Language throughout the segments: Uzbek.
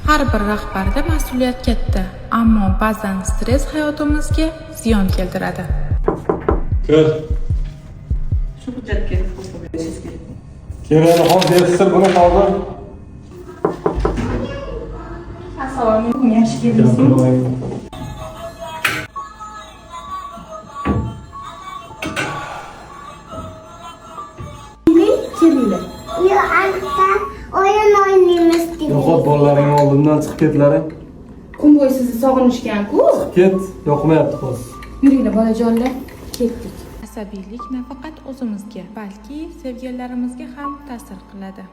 Har bir rahbarda mas'uliyat katta, ammo ba'zan stress hayotimizga ziyon keltiradi. Kir. Shu hujjatga foto berishingiz kerak. Kerakli hozir buni hozir. Assalomu alaykum, yaxshi keldingizmi? Kelinglar. Yo, anta o'yin o'ynaymiz dedi. Yo'q, bolalaring oldimdan chiqib ketlaring. Qumbo'y sizni sog'inishgan-ku. Ket, yoqmayapti hozir. Yuringlar bolajonlar, ketdik. Asabiylik nafaqat o'zimizga, balki sevganlarimizga ham ta'sir qiladi.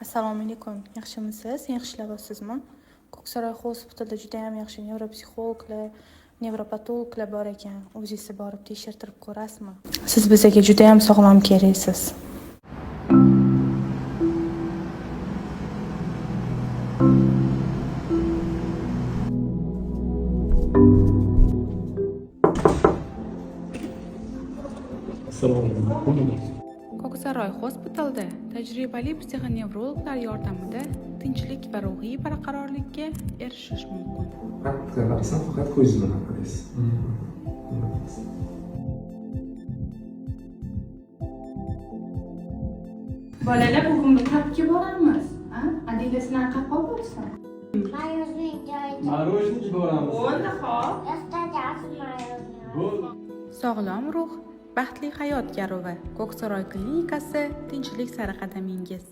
Assalomu alaykum. Yaxshimisiz? Yaxshi ishlayapsizmi? Ko'ksaroy hospitalda juda ham yaxshi nevropsixologlar, nevropatologlar bor ekan. O'zingiz borib tekshirtirib ko'rasizmi? Siz bizga juda ham sog'lom keraksiz. Assalomu alaykum. Ko'ksaroy hospitalda tajribali psixonevrologlar yordamida tinchlik va ruhiy barqarorlikka erishish mumkin. Faqat ko'zingizni qaraysiz. Bolalar, bugun bir pubga boramiz. Adinasini qilib qo'yibsan. Mayozning joyida. Marojni boramiz. Bo'ldi, xo'p. Ertaga mayozni. Sog'lom ruh, baxtli hayot garovi. Ko'ksaroy klinikasi, tinchlik sari qadamingiz.